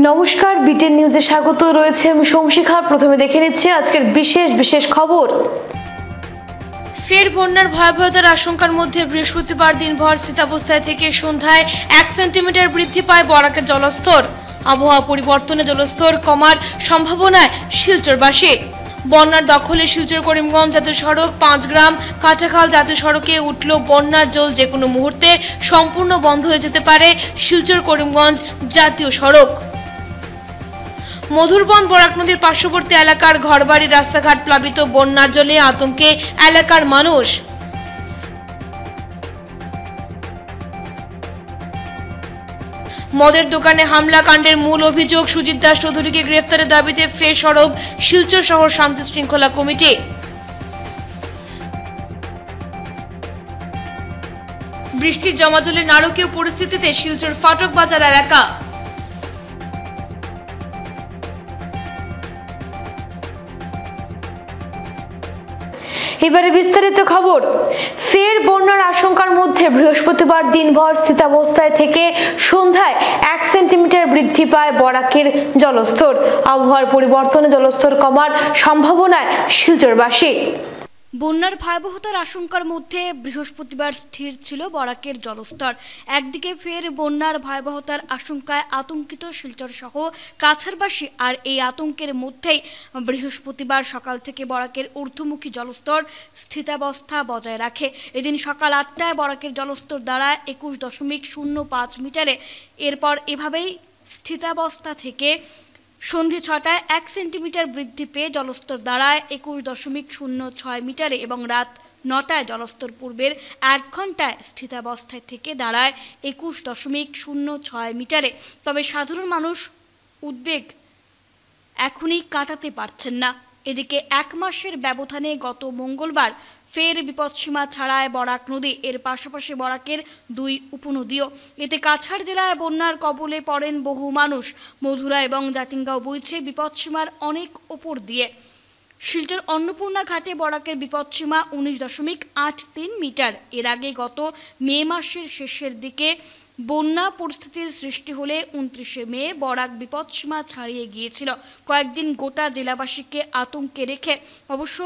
নমস্কার, বিটেন নিউজে স্বাগত রয়েছে আমি সংশিখা। প্রথমে দেখে নিচ্ছি আজকের বিশেষ খবর। ফের বন্যার ভয়াবহতার আশঙ্কার মধ্যে বৃহস্পতিবার দিনভর স্থিতাবস্থায় থেকে সন্ধ্যায় 1 সেন্টিমিটার বৃদ্ধি পায় বরাকের জলস্তর। আবহাওয়া পরিবর্তনে জলস্তর কমার সম্ভাবনায় শিলচরবাসী। বন্যার দখলে শিলচর করিমগঞ্জ জাতীয় সড়ক 5 গ্রাম কাটাখাল জাতীয় সড়কে উঠল বন্যার জল। যে কোনো মুহূর্তে সম্পূর্ণ বন্ধ হয়ে যেতে পারে শিলচর করিমগঞ্জ জাতীয় সড়ক। মধুরবন বরাক নদীর পার্শ্ববর্তী এলাকার ঘরবাড়ি রাস্তাঘাট প্লাবিত। বন্যার জলে আতঙ্কে এলাকার মানুষ। মদের দোকানে হামলা কাণ্ডের মূল অভিযোগ সুজিত দাস চৌধুরীকে গ্রেফতারের দাবিতে ফের সরব শিলচর শহর শান্তি শৃঙ্খলা কমিটি। বৃষ্টির জমাজলের নারকীয় পরিস্থিতিতে শিলচর ফাটক বাজার এলাকা। এবারে বিস্তারিত খবর। ফের বন্যার আশঙ্কার মধ্যে বৃহস্পতিবার দিনভর স্থিতাবস্থায় থেকে সন্ধ্যায় 1 সেন্টিমিটার বৃদ্ধি পায় বরাকের জলস্তর। আবহাওয়ার পরিবর্তনে জলস্তর কমার সম্ভাবনায় শিলচরবাসী। বন্যার ভয়াবহতার আশঙ্কার মধ্যে বৃহস্পতিবার স্থির ছিল বরাকের জলস্তর। একদিকে ফের বন্যার ভয়াবহতার আশঙ্কায় আতঙ্কিত শিলচর সহ কাছাড়বাসী, আর এই আতঙ্কের মধ্যেই বৃহস্পতিবার সকাল থেকে বরাকের ঊর্ধ্বমুখী জলস্তর স্থিতাবস্থা বজায় রাখে। এদিন সকাল 8টায় বরাকের জলস্তর দাঁড়ায় 21.05 মিটারে। এরপর এভাবেই স্থিতাবস্থা থেকে সন্ধে 6টায় 1 সেন্টিমিটার বৃদ্ধি পেয়ে জলস্তর দাঁড়ায় 21.06 মিটারে এবং রাত 9টায় জলস্তর পূর্বের 1 ঘন্টায় স্থিতাবস্থায় থেকে দাঁড়ায় 21.06 মিটারে। তবে সাধারণ মানুষ উদ্বেগ এখনই কাটাতে পারছেন না। এদিকে 1 মাসের ব্যবধানে গত মঙ্গলবার ফের বিপদসীমা ছাড়ায় বরাক নদী, এর পাশাপাশি বরাকের 2 উপনদীও। এতে কাছাড় জেলায় বন্যার কবলে পড়েন বহু মানুষ। মধুরা এবং জাটিঙ্গাও বইছে বিপদসীমার অনেক ওপর দিয়ে। শিলচর অন্নপূর্ণা ঘাটে বরাকের বিপদসীমা 19.83 মিটার। এর আগে গত মে মাসের শেষের দিকে বন্যা পরিস্থিতির সৃষ্টি হলে 29শে মে বরাক বিপদসীমা ছাড়িয়ে গিয়েছিল। কয়েকদিন গোটা জেলাবাসীকে আতঙ্কে রেখে অবশ্য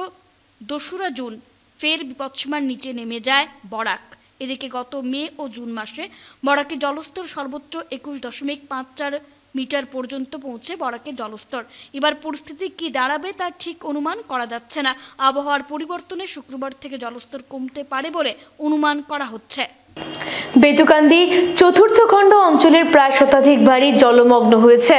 2রা জুন ফের বিপদসীমার নিচে নেমে যায় বরাক। এদিকে গত মে ও জুন মাসে বরাকের জলস্তর সর্বোচ্চ 21.54 মিটার পর্যন্ত পৌঁছে বরাকের জলস্তর। এবার পরিস্থিতি কি দাঁড়াবে তা ঠিক অনুমান করা যাচ্ছে না। আবহাওয়ার পরিবর্তনে শুক্রবার থেকে জলস্তর কমতে পারে বলে অনুমান করা হচ্ছে। বেতুকান্দি চতুর্থ খণ্ড অঞ্চলের প্রায় শতাধিক বাড়ি জলমগ্ন হয়েছে।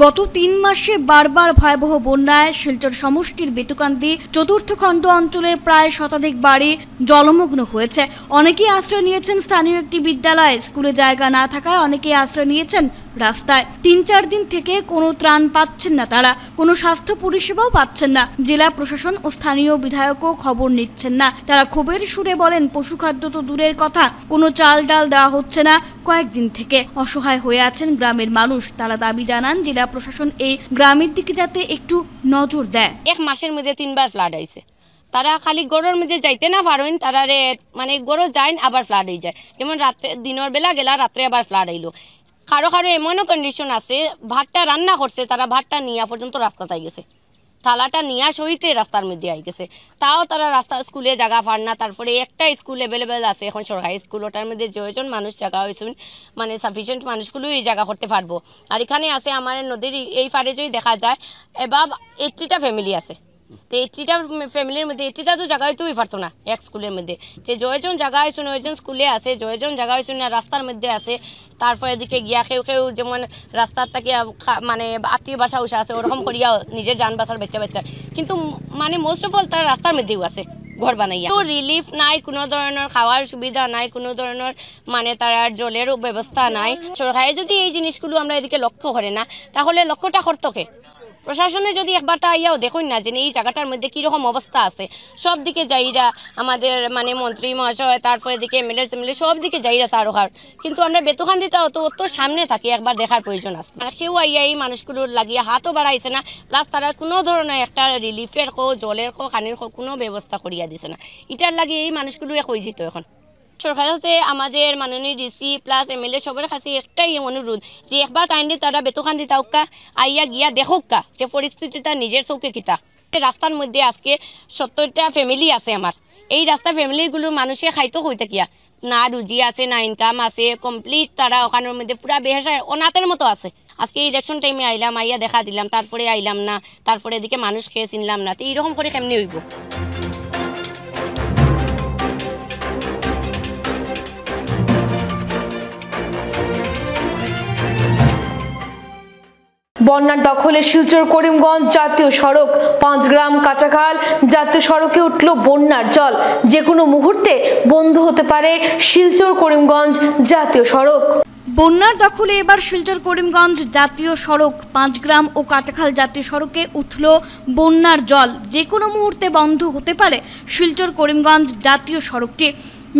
গত 3 মাসে বারবার ভয়াবহ বন্যায় শিলচর সমষ্টির বেতুকান্দি চতুর্থ খণ্ড অঞ্চলের প্রায় শতাধিক বাড়ি জলমগ্ন হয়েছে। অনেকেই আশ্রয় নিয়েছেন স্থানীয় একটি বিদ্যালয়ে। স্কুলে জায়গা না থাকায় অনেকেই আশ্রয় নিয়েছেন রাস্তায়। 3-4 দিন থেকে কোনো ত্রাণ পাচ্ছেন না তারা, কোনো স্বাস্থ্য পরিষেবাও পাচ্ছেন না। জেলা প্রশাসন ও স্থানীয় বিধায়কও খবর নিচ্ছেন না। তারা ক্ষোভের সুরে বলেন, পশুখাদ্য তো দূরের কথা, কোনো চাল ডাল দেওয়া হচ্ছে না। কয়েকদিন থেকে অসহায় হয়ে আছেন গ্রামের মানুষ। তারা দাবি জানান জেলা প্রশাসন এই গ্রামের দিকে যাতে একটু নজর দেয়। 1 মাসের মধ্যে 3বার ফ্লাড আইছে। তারা খালি গড়ের মধ্যে যাইতে না পারেন, তারা মানে গড় যায় আবার ফ্লাড হয়ে যায়। যেমন রাতে দিনের বেলা গেলা, রাত্রে আবার ফ্লাড আইলো। কারো এমনও কন্ডিশন আছে, ভাতটা রান্না করছে, তারা ভাতটা নিয়ে পর্যন্ত রাস্তাতে গেছে, থালাটা নিয়ে সহিতে রাস্তার মধ্যে আই গেছে। তাও তারা রাস্তা স্কুলে জায়গা পান না। তারপরে একটা স্কুল অ্যাভেলেবেল আছে এখন সরকারি স্কুল, ওটার মধ্যে যেজন মানুষ জায়গা হয়েছেন মানে সাফিসিয়েন্ট মানুষগুলো এই জায়গা করতে পারবো। আর এখানে আছে আমার নদীর এই পাড়ে যদি দেখা যায় এবার 80টা ফ্যামিলি আছে। তো 80টা ফ্যামিলির মধ্যে 80টা তো জায়গা হয়তো পারতো না এক স্কুলের মধ্যে। তো জয়জন জায়গা হয়েছেন ওইজন স্কুলে আছে, জয়জন জায়গা হয়েছেন রাস্তার মধ্যে আছে। তারপরে এদিকে গিয়া কেউ যেমন রাস্তার থেকে মানে আত্মীয় বাসা উষা আছে, ওরকম করিয়া নিজের যান বাসার বাচ্চা কিন্তু মানে মোস্ট অফ অল তারা রাস্তার মধ্যেও আছে ঘর বানাইয়া। তো রিলিফ নাই, কোনো ধরনের খাওয়ার সুবিধা নাই, কোনো ধরনের মানে তার জলের ব্যবস্থা নাই। সরকারে যদি এই জিনিসগুলো আমরা এদিকে লক্ষ্য করে না, তাহলে লক্ষ্যটা করতোকে প্রশাসনে যদি একবার তা আইয়াও দেখুন না যে এই জায়গাটার মধ্যে কীরকম অবস্থা আছে। সব দিকে যাইরা আমাদের মানে মন্ত্রী মহাশয়, তারপরে দিকে এমএলএ সব দিকে যাইরা সারোহার, কিন্তু আমরা বেতুকান্দিতে অত সামনে থাকি, একবার দেখার প্রয়োজন আছে। কেউ আইয়া এই মানুষগুলোর লাগিয়ে হাতও বাড়াইছে না, প্লাস তারা কোনো ধরনের একটা রিলিফের জলের খানির কোনো ব্যবস্থা করিয়া দিছে না। এটার লাগে এই মানুষগুলো হয়েছিত এখন সরকারের কাছে আমাদের মাননীয় ডিসি প্লাস এমএলএ সবার কাছে একটাই অনুরোধ যে একবার কাইন্ডলি তারা বেতখান দিতাউকা আইয়া গিয়া দেখুকা যে পরিস্থিতিটা নিজের চৌকে কিতা। রাস্তার মধ্যে আজকে 70টা ফ্যামিলি আছে আমার, এই রাস্তা ফ্যামিলিগুলো মানুষে খাইতো হইতে কিয়া না রুজি আছে না ইনকাম আছে, কমপ্লিট তারা ওখানের মধ্যে পুরা বেহেসা অনাথের মতো আছে। আজকে ইলেকশন টাইমে আইলাম, আইয়া দেখা দিলাম, তারপরে আইলাম না, তারপরে এদিকে মানুষ খেয়ে চিনলাম না, তো এইরকম করে কেমনি হইব? বন্যার দখলে শিলচর করিমগঞ্জ জাতীয় সড়ক, 5 গ্রাম কাটাখাল জাতীয় সড়কে উঠল বন্যার জল। যে কোনো মুহূর্তে বন্ধ হতে পারে শিলচর করিমগঞ্জ জাতীয় সড়ক। বন্যার দখলে এবার শিলচর করিমগঞ্জ জাতীয় সড়ক, 5 গ্রাম ও কাটাখাল জাতীয় সড়কে উঠল বন্যার জল। যে কোনো মুহূর্তে বন্ধ হতে পারে শিলচর করিমগঞ্জ জাতীয় সড়কটি।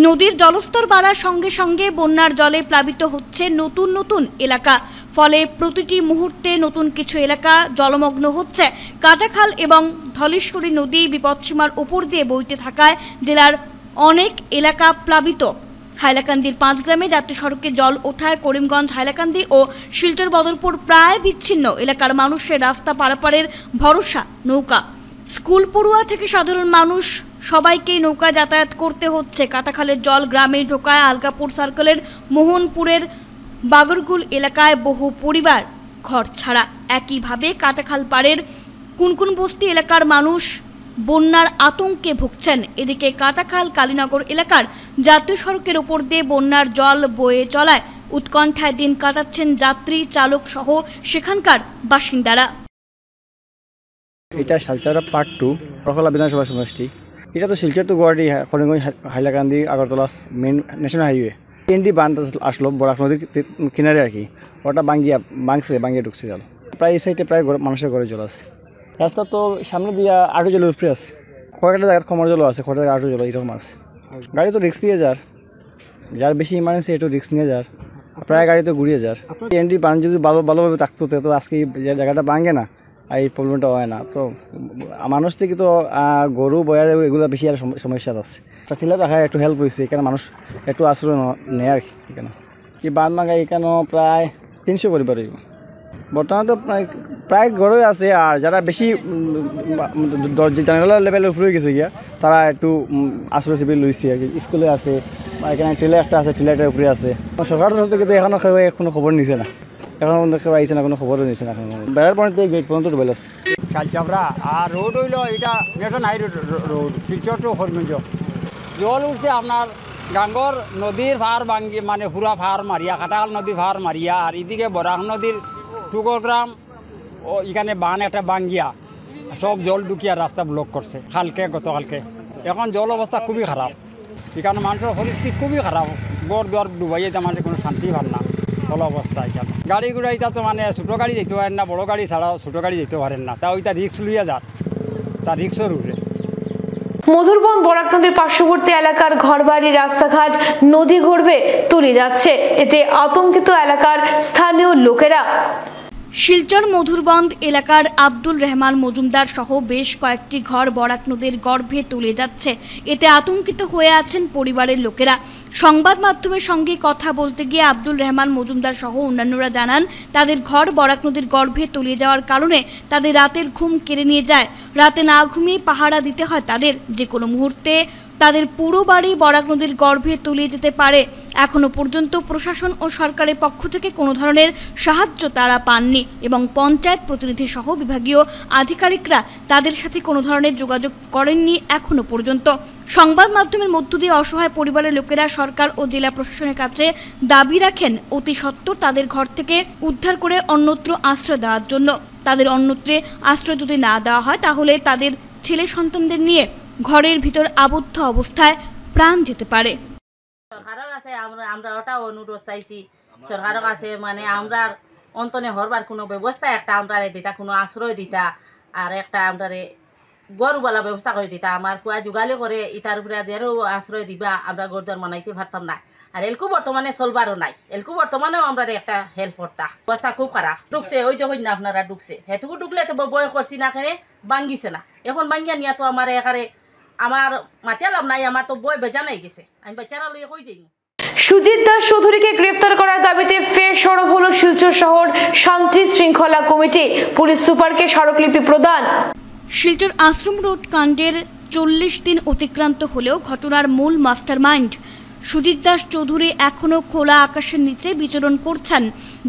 নদীর জলস্তর বাড়ার সঙ্গে সঙ্গে বন্যার জলে প্লাবিত হচ্ছে নতুন নতুন এলাকা, ফলে প্রতিটি মুহূর্তে নতুন কিছু এলাকা জলমগ্ন হচ্ছে। কাটাখাল এবং ধলেশ্বরী নদী বিপদসীমার ওপর দিয়ে বইতে থাকায় জেলার অনেক এলাকা প্লাবিত। হাইলাকান্দির 5 গ্রামে জাতীয় সড়কে জল ওঠায় করিমগঞ্জ, হাইলাকান্দি ও শিলচর বদরপুর প্রায় বিচ্ছিন্ন। এলাকার মানুষের রাস্তা পারাপারের ভরসা নৌকা। স্কুল পড়ুয়া থেকে সাধারণ মানুষ সবাইকেই নৌকা যাতায়াত করতে হচ্ছে। কাটাখালের জল গ্রামে ঢোকায় আলগাপুর সার্কেলের মোহনপুরের বাগরগুল এলাকায় বহু পরিবার ঘর ছাড়া। একইভাবে কাটাখাল পাড়ের কুনকুন বস্তি এলাকার মানুষ বন্যার আতঙ্কে ভুগছেন। এদিকে কাটাখাল কালীনগর এলাকার জাতীয় সড়কের ওপর দিয়ে বন্যার জল বয়ে চলায় উৎকণ্ঠায় দিন কাটাচ্ছেন যাত্রী, চালক সহ সেখানকার বাসিন্দারা। এটা শিলচর পার্ট 2 প্রখলা বিধানসভা সমষ্টি। এটা তো Silchar to Guwahati, Karimganj, Hailakandi, Agartala main national highway. এনডি বাঁধ আসলো বরাক নদীর কিনারে আর কি, ওটা বাঙ্গিয়া ঢুকছে জল। প্রায় এই সাইডে প্রায় মানুষের ঘরে জল আছে। রাস্তা তো সামনে দিয়া আটু জলের উপরে আছে, কয়েকটা জায়গায় কমর জলও আছে, কয়েকটা জায়গায় আটু জল এরকম আছে। গাড়ি তো রিক্স নিয়ে যার বেশি ইমার্জেন্সি একটু রিক্স নিয়ে প্রায় গাড়ি তো ঘুরিয়ে এনডি বাঁধ যদি ভালোভাবে থাকতো তো আজকে এই জায়গাটা ভাঙে না, আর এই প্রবলেমটা হয় না। তো মানুষ থেকে তো গরু বয়ার এগুলো বেশি আর সমস্যা আছে। ঠিলা দেখায় একটু হেল্প হয়েছে, এখানে মানুষ একটু আশ্রয় নেয় আর কি। এখানে কি বাঁধ ভাঙা এখানে প্রায় 300 পরিবার হইব। বর্তমানে তো প্রায় গড়ই আছে, আর যারা বেশি জানালা লেভেলের উপরে গেছে গিয়া তারা একটু আশ্রয় শিবির লইছে আর কি। স্কুলে আছে, এখানে টিলা একটা আছে, টিলাটার উপরে আছে। সরকারের তরফ থেকে তো এখনও কোনো খবর নিছে না, এখন কেউ আইসে না, কোনো খবরও নিছে না। এখন বেড়ার পয়েন্ট গেট পর্যন্ত ডুবে আছে শালচাপড়া। আর রোড হইল এটা national high road Silchar to Karimganj. জল উঠছে আপনার গাঙ্গর নদীর ভার ভাঙ্গি, মানে পুরা ভার মারিয়া, কাটাখাল নদীর ভার মারিয়া, আর এদিকে বরাক নদীর টুকরগ্রাম ও এখানে বান একটা বাঙ্গিয়া সব জল ঢুকিয়া রাস্তা ব্লক করছে গতকালকে। এখন জল অবস্থা খুবই খারাপ, এখানে মানুষের পরিস্থিতি খুবই খারাপ। গড় দুয়ার ডুবাই যেতে মানুষের কোনো শান্তি ভাল না, ভালো অবস্থা। এখানে গাড়ি ঘোড়া এটা তো মানে ছোটো গাড়ি যেতে পারেন না, বড়ো গাড়ি ছাড়াও ছোটো গাড়ি যেতে পারেন না, তা ওইটা রিক্স লইয়া যান, তার রিক্সের উপরে। মধুরবন বরাক নদীর পার্শ্ববর্তী এলাকার ঘরবাড়ি, রাস্তাঘাট নদী গর্ভে তলিয়ে যাচ্ছে। এতে আতঙ্কিত এলাকার স্থানীয় লোকেরা। শিলচর মধুরবন্দ এলাকার আব্দুল রহমান মজুমদার সহ বেশ কয়েকটি ঘর বরাক নদীর গর্ভে তলিয়ে যাচ্ছে। এতে আতঙ্কিত হয়ে আছেন পরিবারের লোকেরা। সংবাদ মাধ্যমের সঙ্গে কথা বলতে গিয়ে আব্দুল রহমান মজুমদার সহ অন্যান্যরা জানান, তাদের ঘর বরাক নদীর গর্ভে তলিয়ে যাওয়ার কারণে তাদের রাতের ঘুম কেড়ে নিয়ে যায়। রাতে না ঘুমিয়ে পাহারা দিতে হয় তাদের। যে কোনো মুহূর্তে তাদের পুরো বাড়ি বরাক নদীর গর্ভে তলিয়ে যেতে পারে। এখনো পর্যন্ত প্রশাসন ও সরকারের পক্ষ থেকে কোনো ধরনের সাহায্য তারা পাননি এবং পঞ্চায়েত প্রতিনিধি সহ বিভাগীয় আধিকারিকরা তাদের সাথে কোনো ধরনের যোগাযোগ করেননি এখনো পর্যন্ত। সংবাদ মাধ্যমের মধ্য দিয়ে অসহায় পরিবারের লোকেরা সরকার ও জেলা প্রশাসনের কাছে দাবি রাখেন অতি সত্বর তাদের ঘর থেকে উদ্ধার করে অন্যত্র আশ্রয় দেওয়ার জন্য। তাদের অন্যত্রে আশ্রয় যদি না দেওয়া হয় তাহলে তাদের ছেলে সন্তানদের নিয়ে ঘরের ভিতর আবদ্ধ অবস্থায় প্রাণ যেতে পারে। সরকারের কাছে আমরা ওটা অনুরোধ চাইছি, সরকারের কাছে মানে আমরা অন্তনে হরবার কোনো ব্যবস্থা একটা আমরা দিতা, কোনো আশ্রয় দিতা, আর একটা আমরা গরুবালা ব্যবস্থা করে দিতা। আমার কুয়া যোগালি করে ইটার উপরে যেরও আশ্রয় দিবা আমরা গরুদার মানাইতে পারতাম না। আর এলকু বর্তমানে চলবারও নাই, এলকু বর্তমানেও আমরা একটা হেল্প করতা। অবস্থা খুব খারাপ। ঢুকছে ওই দেখুন না আপনারা ঢুকছে, হেতুকু ঢুকলে তো বয় করছি না, এখানে ভাঙ্গিছে না। এখন ভাঙ্গিয়া নিয়ে তো আমার এখানে আমার মাতিয়ালাম নাই, আমার তো বই বেজা নাই গেছে, আমি বাচ্চারা লইয়া কই যাই। সুজিত দাস চৌধুরীকে গ্রেফতার করার দাবিতে ফের সরব হলো শিলচর শহর শান্তি শৃঙ্খলা কমিটি। পুলিশ সুপারকে স্মারকলিপি প্রদান। শিলচর আশ্রম রোড কাণ্ডের 40 দিন অতিক্রান্ত হলেও ঘটনার মূল মাস্টারমাইন্ড সুজিত দাস চৌধুরী এখনও খোলা আকাশের নিচে বিচরণ করছেন।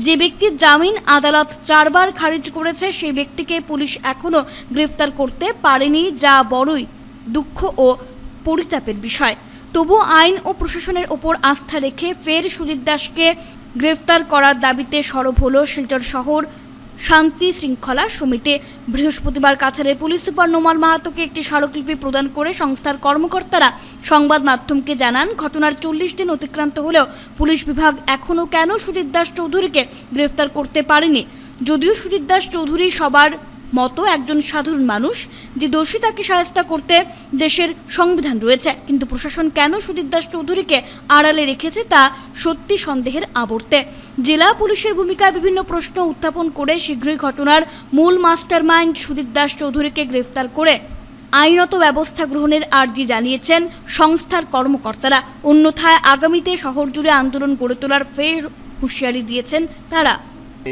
যে ব্যক্তির জামিন আদালত 4 বার খারিজ করেছে সেই ব্যক্তিকে পুলিশ এখনও গ্রেফতার করতে পারেনি, যা বড়ই দুঃখ ও পরিতাপের বিষয়। তবু আইন ও প্রশাসনের ওপর আস্থা রেখে ফের সুজিত দাসকে গ্রেফতার করার দাবিতে সরব হল শিলচর শহর শান্তি শৃঙ্খলা সমিতি। বৃহস্পতিবার কাছাড়ের পুলিশ সুপার নোমাল মাহাতোকে একটি স্মারকলিপি প্রদান করে সংস্থার কর্মকর্তারা সংবাদ মাধ্যমকে জানান, ঘটনার 40 দিন অতিক্রান্ত হলেও পুলিশ বিভাগ এখনও কেন সুজিত দাস চৌধুরীকে গ্রেফতার করতে পারেনি। যদিও সুজিত দাস চৌধুরী সবার মতো একজন সাধারণ মানুষ, যে দোষী তাকে শায়েস্তা করতে দেশের সংবিধান রয়েছে, কিন্তু প্রশাসন কেন সুজিত দাস চৌধুরীকে আড়ালে রেখেছে তা সত্যি সন্দেহের আবর্তে। জেলা পুলিশের ভূমিকায় বিভিন্ন প্রশ্ন উত্থাপন করে শীঘ্রই ঘটনার মূল মাস্টারমাইন্ড সুজিত দাস চৌধুরীকে গ্রেফতার করে আইনত ব্যবস্থা গ্রহণের আর্জি জানিয়েছেন সংস্থার কর্মকর্তারা। অন্যথায় আগামীতে শহর জুড়ে আন্দোলন গড়ে তোলার ফের হুঁশিয়ারি দিয়েছেন তারা।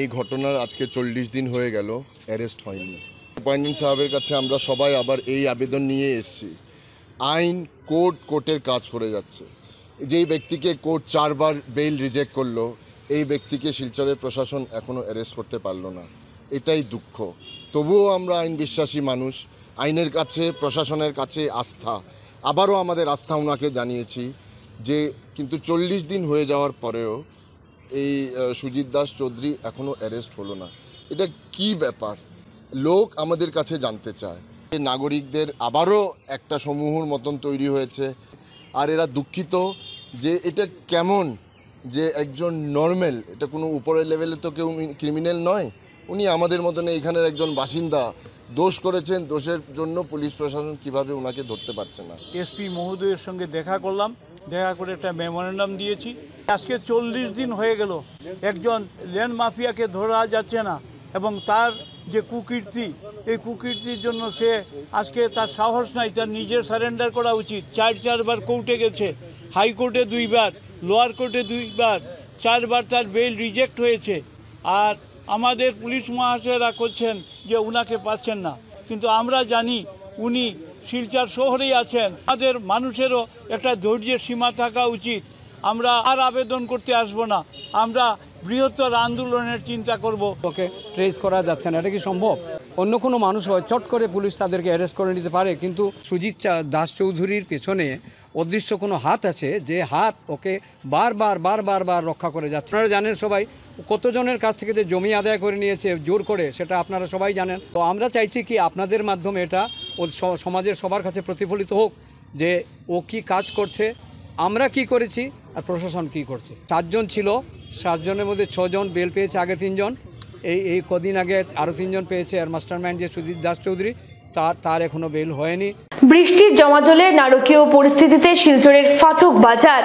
এই ঘটনার আজকে 40 দিন হয়ে গেল, অ্যারেস্ট হয়নি। সুপারিনটেন্ডেন্ট সাহেবের কাছে আমরা সবাই আবার এই আবেদন নিয়ে এসেছি। আইন কোর্টের কাজ করে যাচ্ছে। যেই ব্যক্তিকে কোর্ট 4 বার বেইল রিজেক্ট করলো, এই ব্যক্তিকে শিলচরের প্রশাসন এখনও অ্যারেস্ট করতে পারলো না, এটাই দুঃখ। তবুও আমরা আইন বিশ্বাসী মানুষ, আইনের কাছে প্রশাসনের কাছে আস্থা, আবারও আমাদের আস্থা ওনাকে জানিয়েছি যে কিন্তু 40 দিন হয়ে যাওয়ার পরেও এই সুজিত দাস চৌধুরী এখনও অ্যারেস্ট হলো না। এটা কি ব্যাপার লোক আমাদের কাছে জানতে চায়। নাগরিকদের আবারও একটা সমূহের মতন তৈরি হয়েছে, আর এরা দুঃখিত যে এটা কেমন যে একজন নর্মাল, এটা কোনো উপরের লেভেলে তো কেউ ক্রিমিনাল নয়, উনি আমাদের মতন এখানের একজন বাসিন্দা, দোষ করেছেন, দোষের জন্য পুলিশ প্রশাসন কিভাবে ওনাকে ধরতে পারছে না। এসপি মহোদয়ের সঙ্গে দেখা করলাম, দেখা করে একটা মেমোরেন্ডাম দিয়েছি। আজকে 40 দিন হয়ে গেল, একজন ল্যান্ড মাফিয়াকে ধরা যাচ্ছে না, এবং তার যে কুকীর্তি, এই কুকীর্তির জন্য সে আজকে তার সাহস নাই, তার নিজের সারেন্ডার করা উচিত। 4 বার কোর্টে গেছে, হাইকোর্টে 2 বার, লোয়ার কোর্টে 2 বার, 4 বার তার বেল রিজেক্ট হয়েছে। আর আমাদের পুলিশ মহাশয়রা করছেন যে উনাকে পাচ্ছেন না, কিন্তু আমরা জানি উনি শিলচর শহরেই আছেন। আমাদের মানুষেরও একটা ধৈর্যের সীমা থাকা উচিত। আমরা আর আবেদন করতে আসবো না, আমরা বৃহত্তর আন্দোলনের চিন্তা করব। ওকে ট্রেস করা যাচ্ছে না, এটা কি সম্ভব? অন্য কোনো মানুষ হয় চট করে পুলিশ তাদেরকে অ্যারেস্ট করে নিতে পারে, কিন্তু সুজিত দাস চৌধুরীর পেছনে অদৃশ্য কোনো হাত আছে, যে হাত ওকে বারবার রক্ষা করে যাচ্ছে। আপনারা জানেন সবাই কতজনের কাছ থেকে যে জমি আদায় করে নিয়েছে জোর করে, সেটা আপনারা সবাই জানেন। তো আমরা চাইছি কি আপনাদের মাধ্যমে এটা সমাজের সবার কাছে প্রতিফলিত হোক যে ও কি কাজ করছে, আমরা কি করেছি, আর প্রশাসন কি করছে। 7 জন ছিল, 7 জনের মধ্যে 6 জন বেল পেয়েছে, আগে 3 জন, এই কদিন আগে আরও 3 জন পেয়েছে। আর মাস্টারমাইন্ড যে সুজিত দাস চৌধুরী, তার এখনো বেল হয়নি। বৃষ্টির জমাজলে নারকীয় পরিস্থিতিতে শিলচরের ফাটক বাজার।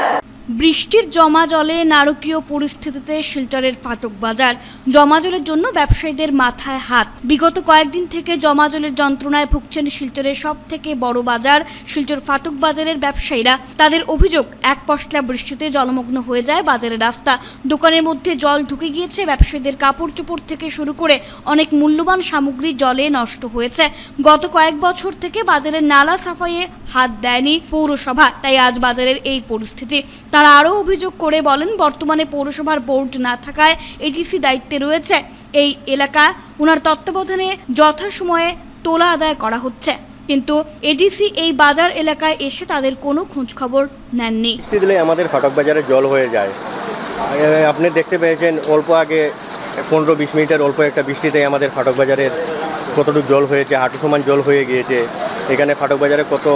বৃষ্টির জমা জলে নারকীয় পরিস্থিতিতে শিলচরের ফাটক বাজার। জমা জলের জন্য ব্যবসায়ীদের মাথায় হাত। বিগত কয়েকদিন থেকে জমা জলের যন্ত্রণায় ভুগছেন শিলচরের সব থেকে বড় বাজার শিলচর ফাটক বাজারের ব্যবসায়ীরা। তাদের অভিযোগ, এক পশলা বৃষ্টিতে জলমগ্ন হয়ে যায় বাজারের রাস্তা। দোকানের মধ্যে জল ঢুকে গিয়েছে, ব্যবসায়ীদের কাপড় চোপড় থেকে শুরু করে অনেক মূল্যবান সামগ্রী জলে নষ্ট হয়েছে। গত কয়েক বছর থেকে বাজারের নালা সাফাইয়ে হাত দেয়নি পৌরসভা, তাই আজ বাজারের এই পরিস্থিতি। তারা আরও অভিযোগ করে বলেন, বর্তমানে পৌরসভার বোর্ড না থাকায় এডিসি দায়িত্বে রয়েছে। এই এলাকা ওনার তত্ত্বাবধানে যথাসময়ে তোলা আদায় করা হচ্ছে, কিন্তু এডিসি এই বাজার এলাকায় এসে তাদের কোনো খোঁজখবর নেননি। বৃষ্টি দিলে আমাদের ফাটক বাজারে জল হয়ে যায়। আপনি দেখতে পেয়েছেন অল্প আগে 15-20 মিনিটের অল্প একটা বৃষ্টিতে আমাদের ফাটক বাজারের কতটুকু জল হয়েছে, হাঁটু সমান জল হয়ে গিয়েছে। এখানে ফাটক বাজারে কত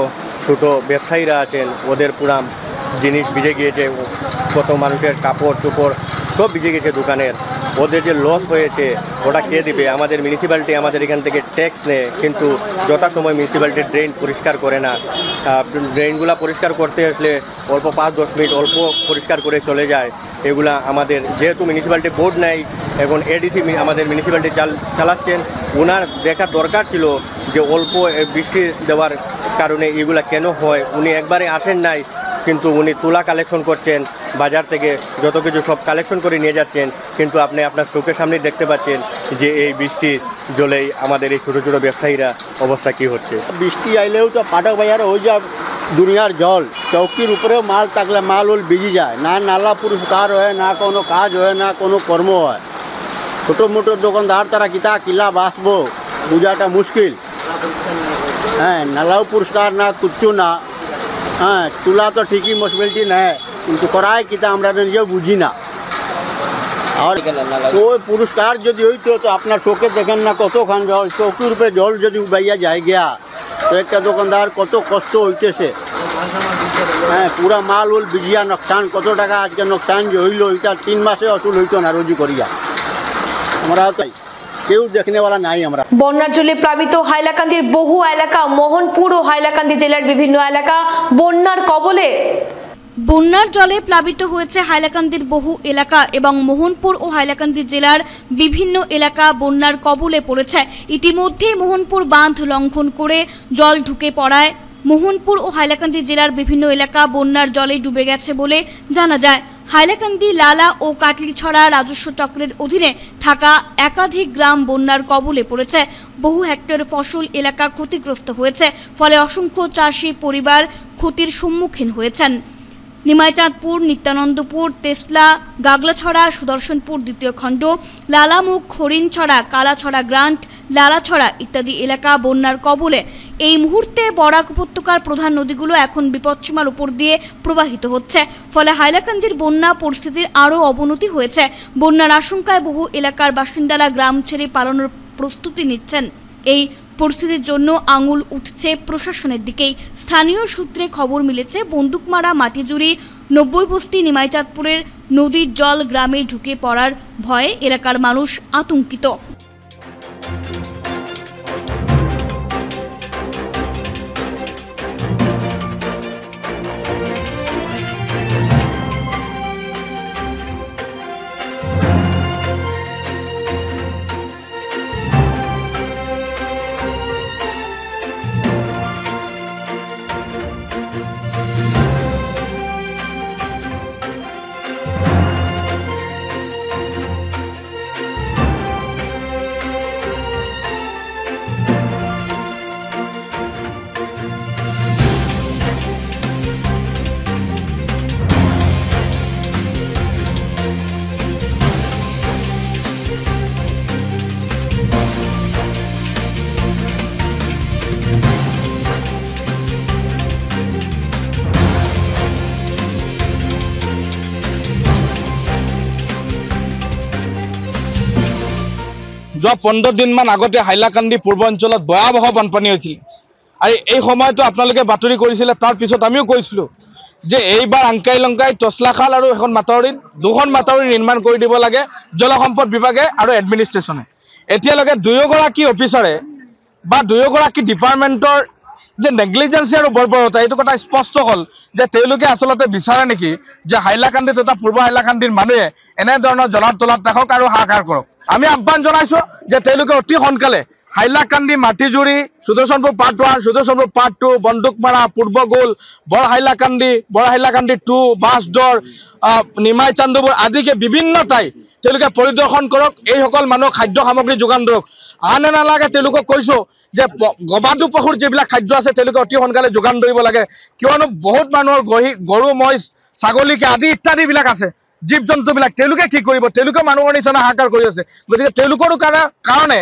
ছোটো ব্যবসায়ীরা আছেন, ওদের পুরা জিনিস ভিজে গিয়েছে, কত মানুষের কাপড় চোপড় সব ভিজে গেছে দোকানের। ওদের যে লস হয়েছে ওটা কে দিবে? আমাদের মিউনিসিপ্যালিটি আমাদের এখান থেকে ট্যাক্স নেয়, কিন্তু যথাসময় মিউনিসিপ্যালিটি ড্রেন পরিষ্কার করে না। ড্রেনগুলো পরিষ্কার করতে আসলে অল্প 5-10 মিনিট অল্প পরিষ্কার করে চলে যায়। এগুলা আমাদের যেহেতু মিউনিসিপ্যালিটি বোর্ড নেই, এখন এডিসি আমাদের মিউনিসিপ্যালিটি চালাচ্ছেন, ওনার দেখার দরকার ছিল যে অল্প বৃষ্টি দেওয়ার কারণে এগুলা কেন হয় উনি একবারে আসেন নাই, কিন্তু উনি তুলা কালেকশন করছেন বাজার থেকে, যত কিছু সব কালেকশন করে নিয়ে যাচ্ছেন, কিন্তু আপনি আপনার চোখের সামনে দেখতে পাচ্ছেন যে এই বৃষ্টির জলেই আমাদের এই ছোটো ছোটো ব্যবসায়ীরা অবস্থা কি হচ্ছে। বৃষ্টি আইলেও তো ফাটক বাজারে ওই যা দুনিয়ার জল, চৌকির উপরেও মাল থাকলে মাল ওল ভিজি যায় না, নালা পরিষ্কার হয় না, কোনো কাজ হয় না, কোনো কর্ম হয়। ছোটো মোটো দোকানদার তারা কিলা বাঁচবো বোঝাটা মুশকিল। হ্যাঁ, নালাও পরিষ্কার না, কিচ্ছু না। হ্যাঁ, তুলা তো ঠিকই মুশকিলটি নেয়, কিন্তু করায় কিতা আমরা নিজেও বুঝি না। আর ওই পুরস্কার যদি হইতো তো আপনার চোখে দেখেন না কতখান জল, চৌকির উপরে জল যদি বাইয়া যায় গিয়া তো একটা দোকানদার কত কষ্ট হইতেছে। হ্যাঁ, পুরা মাল ওল বিজিয়া নোকসান, কত টাকা আজকে নোকসান যে হইল এটা 3 মাসে অসুল হইতো না রোজি করিয়া। আমরা তাই কেউ দেখনেওয়ালা নাই। আমরা বন্যার জলে প্লাবিত হাইলাকান্দির বহু এলাকা, মোহনপুর ও হাইলাকান্দি জেলার বিভিন্ন এলাকা বন্যার কবলে। বন্যার জলে প্লাবিত হয়েছে হাইলাকান্দির বহু এলাকা এবং মোহনপুর ও হাইলাকান্দি জেলার বিভিন্ন এলাকা বন্যার কবলে পড়েছে। ইতিমধ্যে মোহনপুর বাঁধ লঙ্ঘন করে জল ঢুকে পড়ায় মোহনপুর ও হাইলাকান্দি জেলার বিভিন্ন এলাকা বন্যার জলে ডুবে গেছে বলে জানা যায়। হাইলাকান্দি, লালা ও কাটলিছড়া রাজস্ব চক্রের অধীনে থাকা একাধিক গ্রাম বন্যার কবলে পড়েছে। বহু হেক্টর ফসল এলাকা ক্ষতিগ্রস্ত হয়েছে, ফলে অসংখ্য চাষি পরিবার ক্ষতির সম্মুখীন হয়েছেন। নিমাইচাঁদপুর, নিত্যানন্দপুর, তেসলা, গাগলাছড়া, সুদর্শনপুর দ্বিতীয় খণ্ড, লালামুখ, হরিণছড়া, কালাছড়া গ্রান্ট, লালাছড়া ইত্যাদি এলাকা বন্যার কবলে। এই মুহূর্তে বরাক উপত্যকার প্রধান নদীগুলো এখন বিপদসীমার উপর দিয়ে প্রবাহিত হচ্ছে, ফলে হাইলাকান্দির বন্যা পরিস্থিতির আরও অবনতি হয়েছে। বন্যার আশঙ্কায় বহু এলাকার বাসিন্দারা গ্রাম ছেড়ে পালানোর প্রস্তুতি নিচ্ছেন। এই পরিস্থিতির জন্য আঙুল উঠছে প্রশাসনের দিকেই। স্থানীয় সূত্রে খবর মিলেছে বন্দুকমারা, মাটিজুড়ি, 90 বস্তি, নিমাইচাঁদপুরের নদীর জল গ্রামে ঢুকে পড়ার ভয়ে এলাকার মানুষ আতঙ্কিত। যোৱা 15 দিনমান আগতে হাইলাকান্দি পূৰ্বাঞ্চলত ভয়াৱহ বানপানী হৈছিল আৰু এই সময়তো আপোনালোকে বাতৰি কৰিছিলে। তাৰ পিছত আমিও কৈছিলোঁ যে এইবাৰ আংকাই লংকাই টছলাখাল আৰু এখন মাথাউৰিত 2খন মাথাউৰি নিৰ্মাণ কৰি দিব লাগে জলসম্পদ বিভাগে আৰু এডমিনিষ্ট্ৰেশ্যনে। এতিয়ালৈকে 2গৰাকী অফিচাৰে বা 2গৰাকী ডিপাৰ্টমেণ্টৰ যে নেগলিজেন্সি আৰু বৰ্বৰতা, এইটো কথা স্পষ্ট হ'ল যে তেওঁলোকে আচলতে বিচাৰে নেকি যে হাইলাকান্দি তথা পূৰ্ব হাইলাকান্দিৰ মানুহে এনেধৰণৰ জলাৰ তলাত থাকক আৰু হাহাকাৰ কৰক। আমি আহ্বান জনাইছোঁ যে তেওঁলোকে অতি সোনকালে হাইলাকান্দি, মাটিজুৰি, সুদৰ্শনপুৰ পাৰ্ট 1, সুদৰ্শনপুৰ পাৰ্ট 2, বন্দুকমাৰা, পূৰ্বগোল, বৰ হাইলাকান্দি 2, বাঁশদৰ, নিমাইচান্দপুৰ আদিকে বিভিন্ন ঠাই তেওঁলোকে পৰিদৰ্শন কৰক। এইসকল মানুহক খাদ্য সামগ্ৰী যোগান ধৰক। আনে নালাগে তেওঁলোকক কৈছোঁ যে গবাদি পশুৰ যিবিলাক খাদ্য আছে তেওঁলোকে অতি সোনকালে যোগান ধৰিব লাগে, কিয়নো বহুত মানুহৰ গৰু, মহিষ, ছাগলীকে আদি ইত্যাদিবিলাক আছে, জীৱ জন্তুবিলাক তেওঁলোকে কি কৰিব? তেওঁলোকে মানুহৰ নিচিনা হাহাকাৰ কৰি আছে। গতিকে তেওঁলোকৰ কাৰণে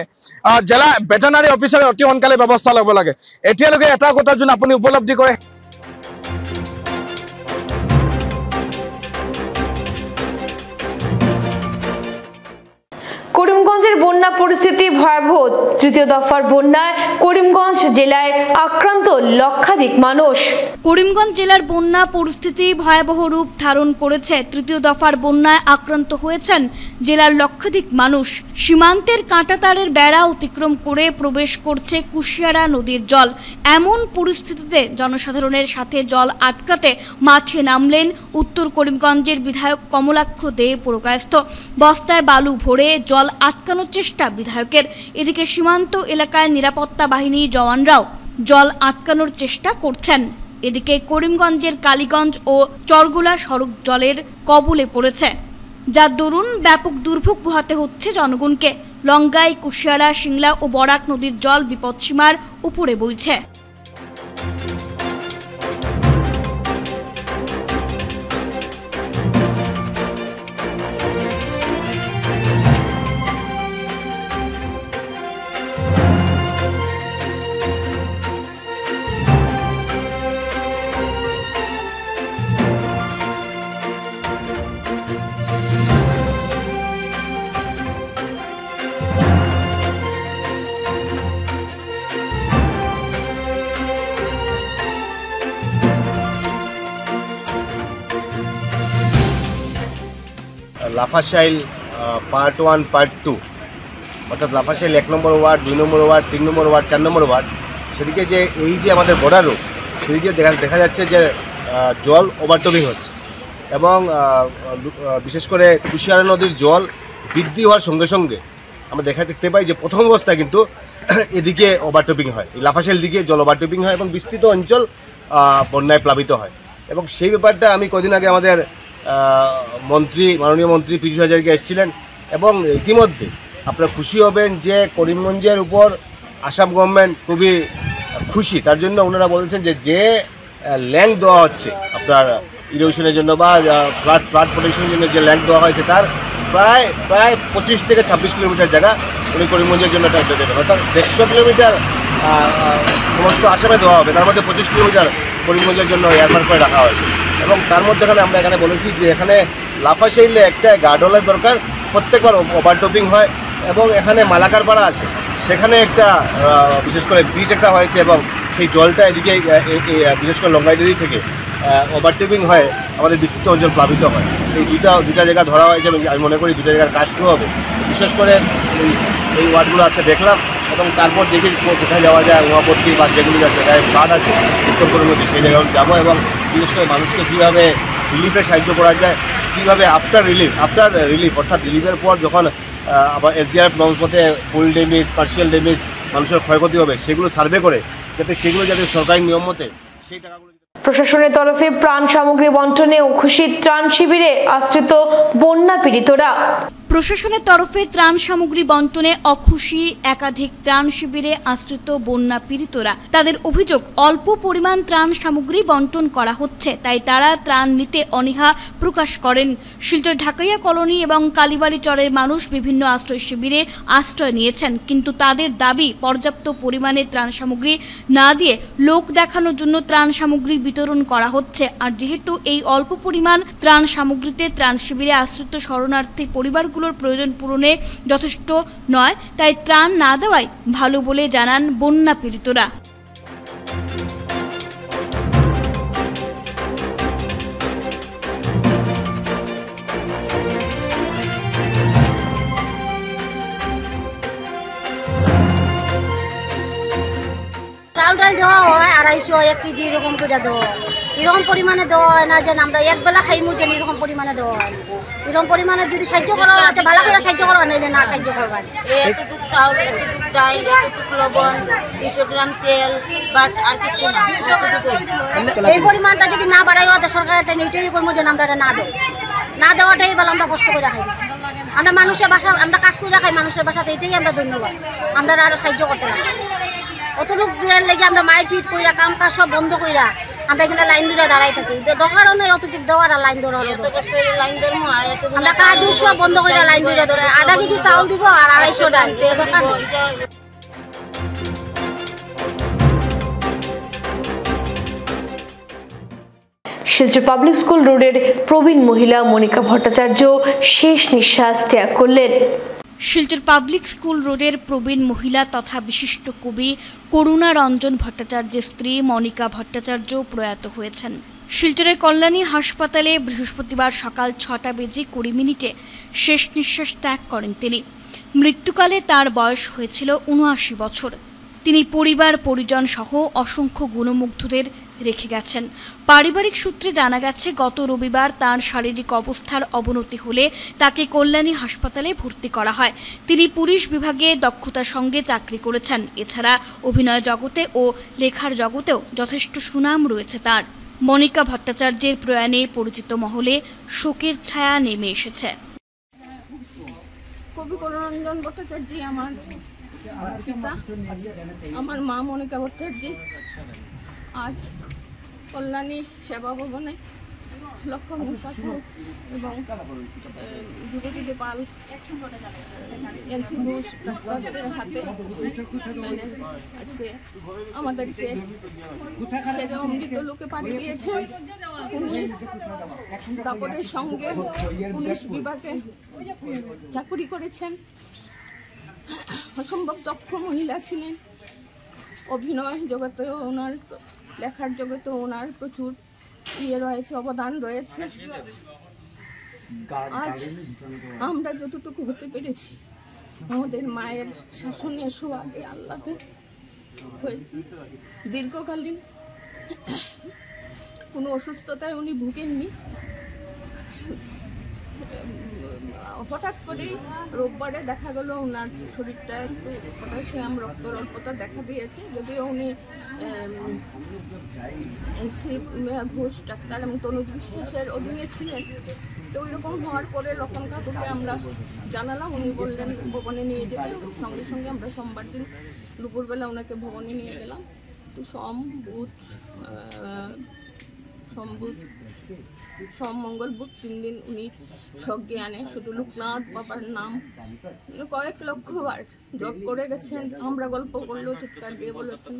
জিলা ভেটেনাৰী অফিচাৰে অতি সোনকালে ব্যৱস্থা ল'ব লাগে। এতিয়ালৈকে এটা কথা যোন আপুনি উপলব্ধি কৰে, করিমগঞ্জের বন্যা পরিস্থিতি ভয়াবহ। তৃতীয় দফার বন্যায় করিমগঞ্জ জেলায় আক্রান্ত লক্ষাধিক মানুষ। করিমগঞ্জ জেলার বন্যা পরিস্থিতি ভয়াবহ রূপ ধারণ করেছে। তৃতীয় দফার বন্যায় আক্রান্ত হয়েছেন জেলার লক্ষাধিক মানুষ। সীমান্তের কাঁটাতারের বেড়া অতিক্রম করে প্রবেশ করছে কুশিয়ারা নদীর জল। এমন পরিস্থিতিতে জনসাধারণের সাথে জল আটকাতে মাঠে নামলেন উত্তর করিমগঞ্জের বিধায়ক কমলাক্ষ দে পুরকায়স্থ। বস্তায় বালু ভরে জল আটকানোর চেষ্টা বিধায়কের। এদিকে সীমান্ত এলাকায় নিরাপত্তা বাহিনী জওয়ানরাও জল আটকানোর চেষ্টা করছেন। এদিকে করিমগঞ্জের কালীগঞ্জ ও চরগুলা সড়ক জলের কবলে পড়েছে, যার দরুন ব্যাপক দুর্ভোগ পোহাতে হচ্ছে জনগণকে। লঙ্গাই, কুশিয়ারা, সিংলা ও বরাক নদীর জল বিপদসীমার উপরে বইছে। লাফাশাইল পার্ট 1 পার্ট 2 অর্থাৎ লাফাশাইল 1 নম্বর ওয়ার্ড, 2 নম্বর ওয়ার্ড, 3 নম্বর ওয়ার্ড, 4 নম্বর ওয়ার্ড, সেদিকে যে এই যে আমাদের বর্ডার রোড, সেদিকে দেখা যাচ্ছে যে জল ওভারটোপিং হচ্ছে এবং বিশেষ করে কুশিয়ারা নদীর জল বৃদ্ধি হওয়ার সঙ্গে সঙ্গে আমরা দেখতে পাই যে প্রথম অবস্থায় কিন্তু এদিকে ওভারটোপিং হয়, এই লাফাশাইল দিকে জল ওভারটোপিং হয় এবং বিস্তৃত অঞ্চল বন্যায় প্লাবিত হয়। এবং সেই ব্যাপারটা আমি কদিন আগে আমাদের মাননীয় মন্ত্রী পীযূষ হাজারিকা এসেছিলেন এবং ইতিমধ্যে আপনারা খুশি হবেন যে করিমগঞ্জের উপর আসাম গভর্নমেন্ট খুবই খুশি। তার জন্য ওনারা বলছেন যে ল্যান্ড দেওয়া হচ্ছে আপনার ইরোশনের জন্য বা ফ্লাড প্রোটেকশনের জন্য যে ল্যান্ড দেওয়া হয়েছে তার প্রায় 25 থেকে 26 কিলোমিটার জায়গা উনি করিমগঞ্জের জন্য একটা দেবেন, অর্থাৎ 150 কিলোমিটার সমস্ত আসামে দেওয়া হবে, তার মধ্যে 25 কিলোমিটার করিমগঞ্জের জন্য এয়ারমার্ক করে রাখা হয়েছে। এবং তার মধ্যেখানে আমরা এখানে বলেছি যে এখানে লাফাশাইলে একটা গার্ডওয়ালের দরকার, প্রত্যেকবার ওভারটোপিং হয় এবং এখানে মালাকার পাড়া আছে, সেখানে একটা বিশেষ করে ব্রিজ একটা হয়েছে এবং সেই জলটা এদিকে বিশেষ করে লঙ্গাইডিদি থেকে ওভারটোপিং হয় আমাদের বিস্তৃত অঞ্চল প্লাবিত হয়। এই দুইটা জায়গা ধরা হয়েছে এবং আমি মনে করি দুটো জায়গার কাজ শুরু হবে। বিশেষ করে এই ওয়ার্ডগুলো আজকে দেখলাম এবং তারপর দেখি কোথায় যাওয়া যায়, উমাপত্তি বা যেগুলো জায়গায় ফ্লাড আছে উত্তর করিমগঞ্জে সেই জায়গায় যাবো এবং বিশেষ করে মানুষকে কীভাবে রিলিফে সাহায্য করা যায়, কীভাবে আফটার রিলিফ অর্থাৎ রিলিফের পর যখন আবার SDRF নর্মস মতে ফুল ড্যামেজ, পার্শিয়াল ড্যামেজ, মানুষের ক্ষয়ক্ষতি হবে সেগুলো সার্ভে করে যাতে সরকারি নিয়ম মতে সেই টাকাগুলো। প্রশাসনের তরফে ত্রাণ সামগ্রী বন্টনে ও খুশি ত্রাণ শিবিরে আশ্রিত বন্যা পীড়িতরা। প্রশাসনের তরফে ত্রাণ সামগ্রী বন্টনে অখুশি একাধিক ত্রাণ শিবিরে আশ্রিত বন্যা পীড়িতরা। তাদের অভিযোগ অল্প পরিমাণ ত্রাণ সামগ্রী বন্টন করা হচ্ছে, তাই তারা ত্রাণ নিতে অনীহা প্রকাশ করেন। শিলচর ঢাকাইয়া কলোনি এবং কালীবাড়ি চরের মানুষ বিভিন্ন আশ্রয় শিবিরে আশ্রয় নিয়েছেন, কিন্তু তাদের দাবি পর্যাপ্ত পরিমাণে ত্রাণ সামগ্রী না দিয়ে লোক দেখানোর জন্য ত্রাণ সামগ্রী বিতরণ করা হচ্ছে। আর যেহেতু এই অল্প পরিমাণ ত্রাণ সামগ্রীতে ত্রাণ শিবিরে আশ্রিত শরণার্থী পরিবারগুলোর প্রয়োজন পূরণে যথেষ্ট নয়, তাই ত্রাণ না দেওয়াই ভালো বলে জানান বন্যা পীড়িতরা। চাল ডাল দেওয়া হয় 250 1 কেজি এরকম করে দেওয়া হয়, এরকম পরিমাণে দেওয়া হয় না যে আমরা একবেলা খাইমু যে এরকম পরিমাণে দেওয়া হয়। এরকম পরিমাণে যদি সাহায্য করা হয় ভালো করে সাহায্য করা নাইলে না সাহায্য করবেন। এতটুকু চাউল, এতটুকু ডাল, এতটুকু লবণ, 200 গ্রাম তেল, বাস আর কিছু না। এই পরিমাণটা যদি না বাড়াই হয় সরকার একটা নির্দেশ করবো যে আমরা না দেওয়াটাই বলে আমরা কষ্ট করে খাই। আমরা মানুষের বাসা আমরা কাজ করে খাই মানুষের বাসাতে, এটাই আমরা ধন্যবাদ। আমরা আরো সাহায্য করতে লাগে অতটুকু লেগে আমরা মাইর ফিট কইরা কাম কাজ সব বন্ধ কইরা আমরা এখানে লাইন ধরে দাঁড়াই থাকি। দরকারও নেই অতটুকু দেওয়ার আর লাইন ধরা, আমরা কাজ সব বন্ধ কইরা লাইন ধরে আধা কেজি চাউল দিব আর 250 ডাল। শিলচর পাবলিক স্কুল রোডের প্রবীণ মহিলা মনিকা ভট্টাচার্য শেষ নিঃশ্বাস ত্যাগ করলেন। শিলচর পাবলিক স্কুল রোডের প্রবীণ মহিলা তথা বিশিষ্ট কবি করুণা রঞ্জন ভট্টাচার্যের স্ত্রী মনিকা ভট্টাচার্য প্রয়াত হয়েছেন। শিলচরের কল্যাণী হাসপাতালে বৃহস্পতিবার সকাল 6:20 শেষ নিঃশ্বাস ত্যাগ করেন তিনি। মৃত্যুকালে তার বয়স হয়েছিল 79 বছর। তিনি পরিবার পরিজন সহ অসংখ্য গুণমুগ্ধদের রেখে গেছেন। পারিবারিক সূত্রে জানা গেছে গত রবিবার তার শারীরিক অবস্থার অবনতি হলে তাকে কল্যাণী হাসপাতালে ভর্তি করা হয়। তিনি পুলিশ বিভাগে দক্ষতার সঙ্গে চাকরি করেছেন। এছাড়া অভিনয় জগতে ও লেখার জগতেও যথেষ্ট সুনাম রয়েছে তার। মনিকা ভট্টাচার্যের প্রয়াণে পরিচিত মহলে শোকের ছায়া নেমে এসেছে। কবি করুণরঞ্জন ভট্টাচার্য আমার পিতা, আমার মা মনিকা ভট্টাচার্য আজ কল্যাণী সেবা ভবনে লক্ষণ মুখার্জি এবং যুবতী পাল এনসি ঘোষ তাদের হাতে আজকে আমাদেরকে অমৃত লোকে পাড়ি দিয়েছে। উনি দাপটের সঙ্গে পুলিশ বিভাগে চাকরি করেছেন। অসম্ভব দক্ষ মহিলা ছিলেন। অভিনয় জগতেও ওনার, লেখার জগতেও ওনার প্রচুর রয়েছে, অবদান রয়েছে। আজ আমরা যতটুকু হতে পেরেছি আমাদের মায়ের শাসনের সোহাগে আল্লাহতে হয়েছে। দীর্ঘকালীন কোনো অসুস্থতায় উনি ভুগেননি। হঠাৎ করেই রোববারে দেখা গেল ওনার শরীরটা একটু পটাশিয়াম রক্ত অল্পতা দেখা দিয়েছে। যদিও উনি এনসি ঘোষ ডাক্তার এবং তনুজ বিশ্বাসের অধীনে ছিলেন, তো ওইরকম হওয়ার পরে লক্ষণ কাকুকে আমরা জানালাম। উনি বললেন ভবনে নিয়ে যেতে। সঙ্গে সঙ্গে আমরা সোমবার দিন দুপুরবেলা ওনাকে ভবনে নিয়ে গেলাম। তো সোম মঙ্গল বুধ 3 দিন উনি সজ্ঞানে শুধু লোকনাথ বাবার নাম কয়েক লক্ষ বার জপ করে গেছেন। আমরা গল্প করলেও চিৎকার দিয়ে বলেছেন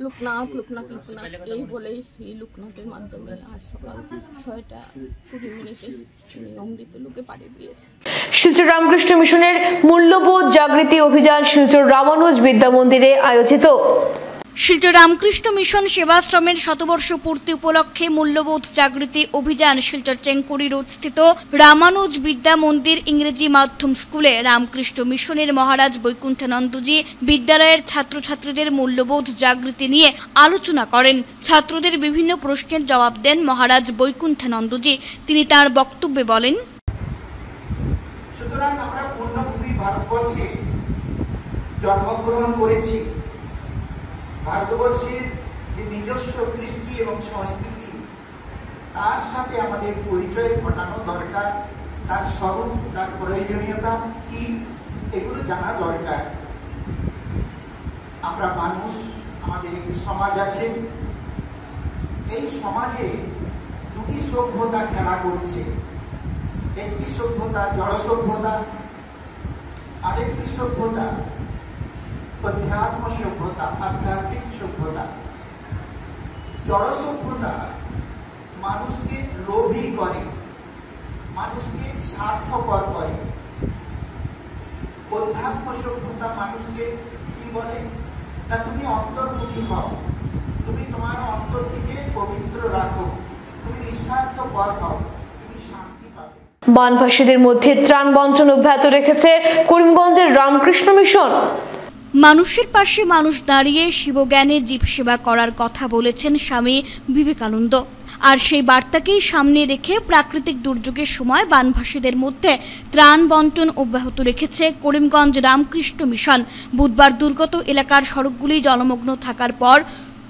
লোকনাথ লোকনাথ লোকনাথ, এই বলেই এই লোকনাথের মাধ্যমে আজ সকাল 6:20 অমৃত লোকে পাড়ি দিয়েছে। শিলচর রামকৃষ্ণ মিশনের মূল্যবোধ জাগৃতি অভিযান শিলচর রামানুজ বিদ্যা মন্দিরে আয়োজিত। শিলচর রামকৃষ্ণ মিশন সেবাশ্রমের শতবর্ষ পূর্তি উপলক্ষে মূল্যবোধ জাগৃতি অভিযান শিলচর চেঙ্কুরি রোড স্থিত রামানুজ বিদ্যা মন্দির ইংরেজি মাধ্যম স্কুলে রামকৃষ্ণ মিশনের মহারাজ বৈকুণ্ঠানন্দজি বিদ্যালয়ের ছাত্রছাত্রীদের মূল্যবোধ জাগৃতি নিয়ে আলোচনা করেন। ছাত্রদের বিভিন্ন প্রশ্নের জবাব দেন মহারাজ বৈকুণ্ঠানন্দজি। তিনি তার বক্তব্যে বলেন, সুতরাং আমরা পূর্ণভূমি ভারতবর্ষে জন্মগ্রহণ করেছি। ভারতবর্ষের যে নিজস্ব কৃষ্টি এবং সংস্কৃতি, তার সাথে আমাদের পরিচয় ঘটানো দরকার। তার স্বরূপ, তার প্রয়োজনীয়তা কি, এগুলো জানা দরকার। আমরা মানুষ, আমাদের একটি সমাজ আছে। এই সমাজে দুটি সভ্যতা খেলা করছে। একটি সভ্যতা জড় সভ্যতা, আরেকটি সভ্যতা অধ্যাত্ম সভ্যতা, আধ্যাত্মিক সভ্যতা। জড় সভ্যতা মানুষকে লোভী করে, মানুষকে স্বার্থপর করে। অধ্যাত্ম সভ্যতা মানুষকে কি বলে না, তুমি অন্তর্মুখী হও, তুমি তোমার অন্তরটিকে পবিত্র রাখো, তুমি নিঃস্বার্থপর হও, তুমি শান্তি পাবে। বানভাসীদের মধ্যে ত্রাণ বন্টন অব্যাহত রেখেছে করিমগঞ্জের রামকৃষ্ণ মিশন। মানুষের পাশে মানুষ দাঁড়িয়ে শিবজ্ঞানে জীব সেবা করার কথা বলেছেন স্বামী বিবেকানন্দ। আর সেই বার্তাকেই সামনে রেখে প্রাকৃতিক দুর্যোগের সময় বানভাসীদের মধ্যে ত্রাণ বন্টন অব্যাহত রেখেছে করিমগঞ্জ রামকৃষ্ণ মিশন। বুধবার দুর্গত এলাকার সড়কগুলি জলমগ্ন থাকার পর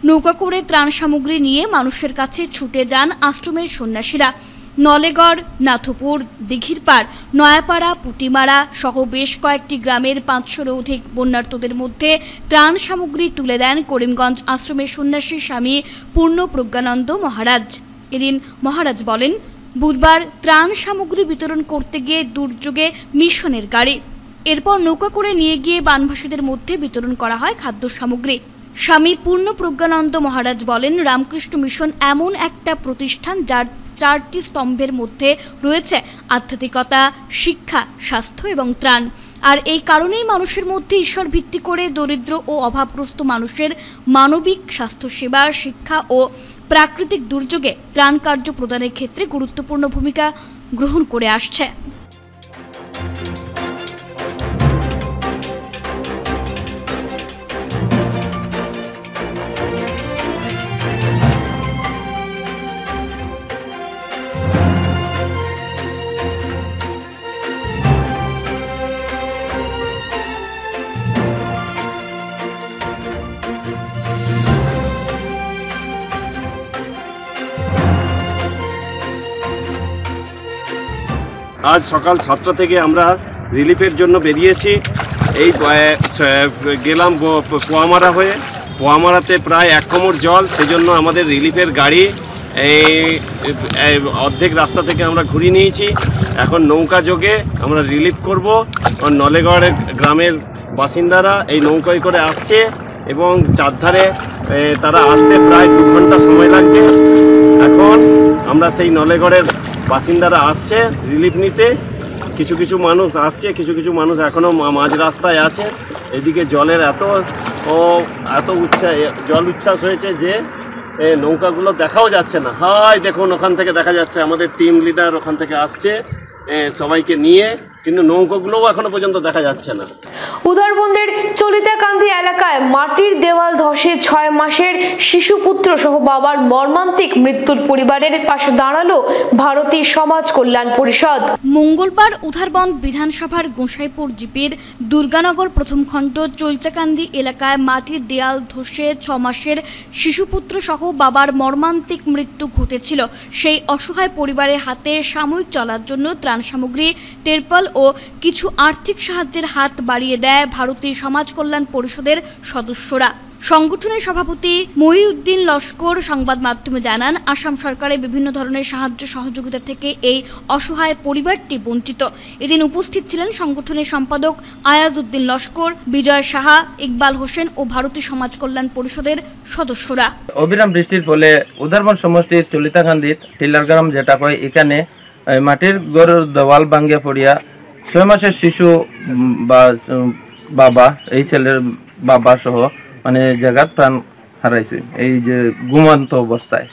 নৌকা করে ত্রাণ সামগ্রী নিয়ে মানুষের কাছে ছুটে যান আশ্রমের সন্ন্যাসীরা। নলেগড়, নাথপুর, দিঘিরপাড়, নয়াপাড়া, পুটিমারা সহ বেশ কয়েকটি গ্রামের 500-এর অধিক বন্যার্তদের মধ্যে ত্রাণ সামগ্রী তুলে দেন করিমগঞ্জ আশ্রমের সন্ন্যাসী স্বামী পূর্ণ প্রজ্ঞানন্দ মহারাজ। এদিন মহারাজ বলেন, বুধবার ত্রাণ সামগ্রী বিতরণ করতে গিয়ে দুর্যোগে মিশনের গাড়ি, এরপর নৌকা করে নিয়ে গিয়ে বানভাসীদের মধ্যে বিতরণ করা হয় খাদ্য সামগ্রী। স্বামী পূর্ণ প্রজ্ঞানন্দ মহারাজ বলেন, রামকৃষ্ণ মিশন এমন একটা প্রতিষ্ঠান যার 4টি স্তম্ভের মধ্যে রয়েছে আধ্যাত্মিকতা, শিক্ষা, স্বাস্থ্য এবং ত্রাণ। আর এই কারণেই মানুষের মধ্যে ঈশ্বর ভিত্তি করে দরিদ্র ও অভাবগ্রস্ত মানুষের মানবিক স্বাস্থ্যসেবা, শিক্ষা ও প্রাকৃতিক দুর্যোগে ত্রাণ কার্য প্রদানের ক্ষেত্রে গুরুত্বপূর্ণ ভূমিকা গ্রহণ করে আসছে। আজ সকাল 7টা থেকে আমরা রিলিফের জন্য বেরিয়েছি। এই গেলাম পোয়ামারা হয়ে, পোয়ামারাতে প্রায় 1 কোমর জল, সেজন্য আমাদের রিলিফের গাড়ি এই অর্ধেক রাস্তা থেকে আমরা ঘুরিয়ে নিয়েছি। এখন নৌকা যোগে আমরা রিলিফ করব। নলেগড়ের গ্রামের বাসিন্দারা এই নৌকায় করে আসছে এবং চারধারে তারা আসতে প্রায় 2 ঘন্টা সময় লাগছে। এখন আমরা সেই নলেগড়ের বাসিন্দারা আসছে রিলিফ নিতে। কিছু কিছু মানুষ আসছে, কিছু কিছু মানুষ এখনও মাঝ রাস্তায় আছে। এদিকে জলের এত জল উচ্ছ্বাস হয়েছে যে নৌকাগুলো দেখাও যাচ্ছে না। হয় দেখুন ওখান থেকে দেখা যাচ্ছে আমাদের টিম লিডার ওখান থেকে আসছে সবাইকে নিয়ে, কিন্তু নৌকাগুলোও এখনো পর্যন্ত দেখা যাচ্ছে না। উধারবন্দের চলিতাকান্দি এলাকায় মাটির দেওয়াল ধসে 6 মাসের শিশুপুত্র সহ বাবার মর্মান্তিক মৃত্যুর পরিবারের পাশে দাঁড়ালো ভারতী সমাজ কল্যাণ পরিষদ। মঙ্গলবার উধারবন্দ বিধানসভার গোসাইপুর জিপির দুর্গানগর প্রথম খণ্ড চলিতাকান্দি এলাকায় মাটির দেয়াল ধসে 6 মাসের শিশুপুত্র সহ বাবার মর্মান্তিক মৃত্যু ঘটেছিল। সেই অসহায় পরিবারের হাতে সাময়িক চলার জন্য ত্রাণ সামগ্রী, তেরপল ও কিছু আর্থিক সাহায্যের হাত বাড়িয়ে দেয় ভারতী সমাজ কল্যাণ পরিষদের সদস্যরা। সংগঠনের সভাপতি মহিউদ্দিন লস্কর সংবাদ মাধ্যমে জানান, আসাম সরকারের বিভিন্ন ধরনের সাহায্য সহযোগিতা থেকে এই অসহায় পরিবারটি বঞ্চিত। এদিন উপস্থিত ছিলেন সংগঠনের সম্পাদক আয়াজ উদ্দিন লস্কর, বিজয় সাহা, ইকবাল হোসেন ও ভারতী সমাজ কল্যাণ পরিষদের সদস্যরা। অবিরাম বৃষ্টির ফলে উধারবন্দ সমষ্টির চলিতাকান্দির টিলার গ্রাম যেটা কয়, এখানে মাটির ঘরের দেওয়াল ভাঙ্গিয়া পড়িয়া 6 মাসের শিশু বা বাবা, এই ছেলের বাবা সহ মানে জায়গার প্রাণ হারাইছে এই যে ঘুমন্ত অবস্থায়।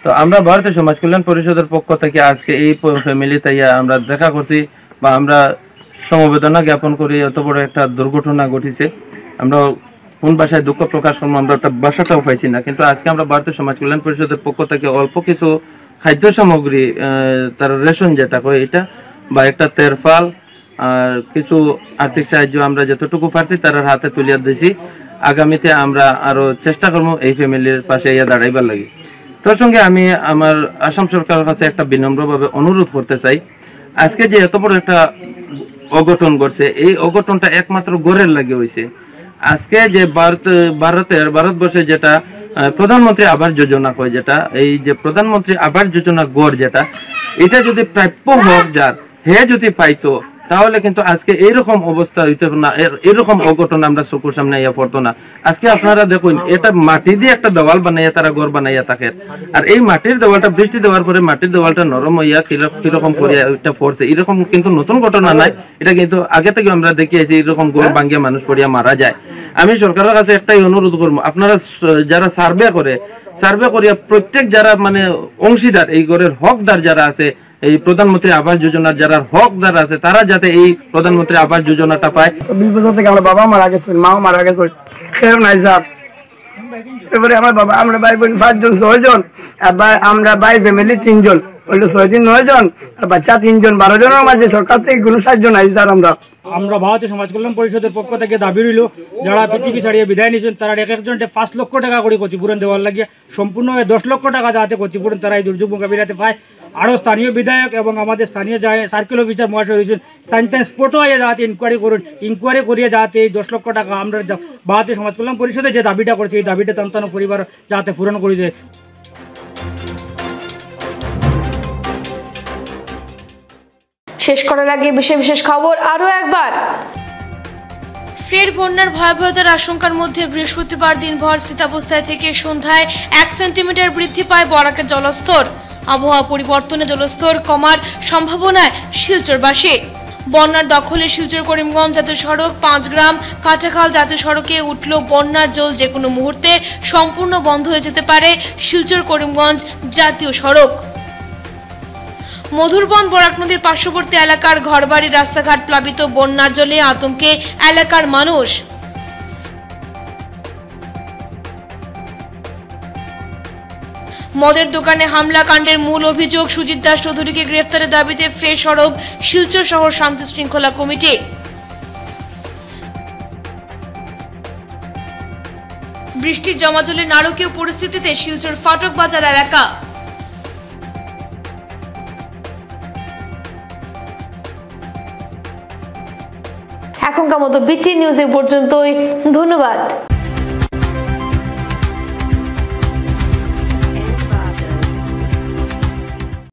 তো আমরা ভারতীয় সমাজ কল্যাণ পরিষদের পক্ষ থেকে আজকে এই ফ্যামিলিতে আমরা দেখা করছি বা আমরা সমবেদনা জ্ঞাপন করি। এত বড় একটা দুর্ঘটনা ঘটেছে, আমরা কোন ভাষায় দুঃখ প্রকাশ করবো আমরা একটা ভাষাটাও পাইছি না। কিন্তু আজকে আমরা ভারতীয় সমাজ কল্যাণ পরিষদের পক্ষ থেকে অল্প কিছু খাদ্য সামগ্রী, তার রেশন যেটা কয় এটা, বা একটা তেরফাল আর কিছু আর্থিক সাহায্য আমরা যতটুকু পারছি তার হাতে তুলিয়া দিয়েছি। আগামীতে আমরা আরো চেষ্টা করবো এই ফ্যামিলির পাশে দাঁড়াইবার লাগে। তোর সঙ্গে আমি আমার আসাম সরকারের কাছে একটা বিনম্রভাবে অনুরোধ করতে চাই, আজকে যে এত বড় একটা অঘটন ঘটছে, এই অঘটনটা একমাত্র গড়ের লাগে হয়েছে। আজকে যে ভারতবর্ষে যেটা প্রধানমন্ত্রী আবাস যোজনা কয়, যেটা এই যে প্রধানমন্ত্রী আবাস যোজনা গড় যেটা, এটা যদি প্রাপ্য হোক যার হে যদি পাইতো, তাহলে কিন্তু আজকে এইরকম অবস্থা হইতো না, এরকম অঘটন আমরা চোখের সামনে ইয়া পড়তো না। আজকে আপনারা দেখুন, এটা মাটি দিয়ে একটা দেওয়াল বানাইয়া তারা ঘর বানাইয়া থাকে, আর এই মাটির দেওয়ালটা বৃষ্টি দেওয়ার পরে মাটির দেওয়ালটা নরম হইয়া কিরকম করিয়া এটা পড়ছে। এরকম কিন্তু নতুন ঘটনা নাই, এটা কিন্তু আগে থেকে আমরা দেখিয়েছি এরকম ঘর ভাঙ্গিয়া মানুষ পড়িয়া মারা যায়। আমি সরকারের কাছে একটাই অনুরোধ করবো, আপনারা যারা সার্ভে করিয়া প্রত্যেক যারা মানে অংশীদার, এই ঘরের হকদার যারা আছে, এই প্রধানমন্ত্রী আবাস যোজনার যারা হকদার আছে, তারা যাতে এই প্রধানমন্ত্রী আবাস যোজনাটা পায়। 20 বছর থেকে আমার বাবা মারা গেছে, মাও মারা গেছে, কেউ নাই স্যার। এবারে আমার বাবা, আমরা ভাই বোন 5 জন 6 জন, আর আমরা ভাই ফ্যামিলি 3 জন, বললো 6 জন 9 জন, আর বাচ্চা 3 জন, 12 জনের মাঝে সরকার থেকে কোনো সাহায্য নাই স্যার। আমরা ভারতীয় সমাজ কল্যাণ পরিষদের পক্ষ থেকে দাবি রইল, যারা পৃথিবী ছাড়িয়ে বিদায় নিয়েছেন তারা এক একজনকে 5 লক্ষ টাকা করে ক্ষতিপূরণ দেওয়ার লাগিয়ে সম্পূর্ণ 10 লক্ষ টাকা যাতে ক্ষতিপূরণ তারা এই দুর্যোগ মোকাবিলাতে পায়। আরও স্থানীয় বিধায়ক এবং আমাদের স্থানীয় সার্কেল অফিসার মহাশয় হয়েছেন, তাই স্পটও যাতে ইনকোয়ারি করিয়ে যাতে এই 10 লক্ষ টাকা আমরা ভারতীয় সমাজ কল্যাণ পরিষদে যে দাবিটা করছে, এই দাবিটা তান্তান পরিবার যাতে পূরণ করে দেয়। শেষ করার আগে বিশেষ খবর আরো একবার। ফের বন্যার ভয়াবহতার আশঙ্কার মধ্যে বৃহস্পতিবার দিনভর শীতাবস্থায় থেকে সন্ধ্যায় 1 সেন্টিমিটার বৃদ্ধি পায় বরাকের জলস্তর। আবহাওয়া পরিবর্তনে জলস্তর কমার সম্ভাবনায় শিলচরবাসী। বন্যার দখলে শিলচর করিমগঞ্জ জাতীয় সড়ক, 5 গ্রাম কাটাখাল জাতীয় সড়কে উঠল বন্যার জল। যে কোনো মুহূর্তে সম্পূর্ণ বন্ধ হয়ে যেতে পারে শিলচর করিমগঞ্জ জাতীয় সড়ক। মধুরবন বরাক নদীর পার্শ্ববর্তী এলাকার ঘরবাড়ি, রাস্তাঘাট প্লাবিত, বন্যার জলে আতঙ্কে এলাকার মানুষ। মদের দোকানে হামলা কাণ্ডের মূল অভিযোগ সুজিত দাস চৌধুরীকে গ্রেফতারের দাবিতে ফের সরব শিলচর শহর শান্তি শৃঙ্খলা কমিটি। বৃষ্টির জমাজলে নারকীয় পরিস্থিতিতে শিলচর ফাটক বাজার এলাকা। এখনকার মতো বিটি নিউজ এ পর্যন্তই। ধন্যবাদ।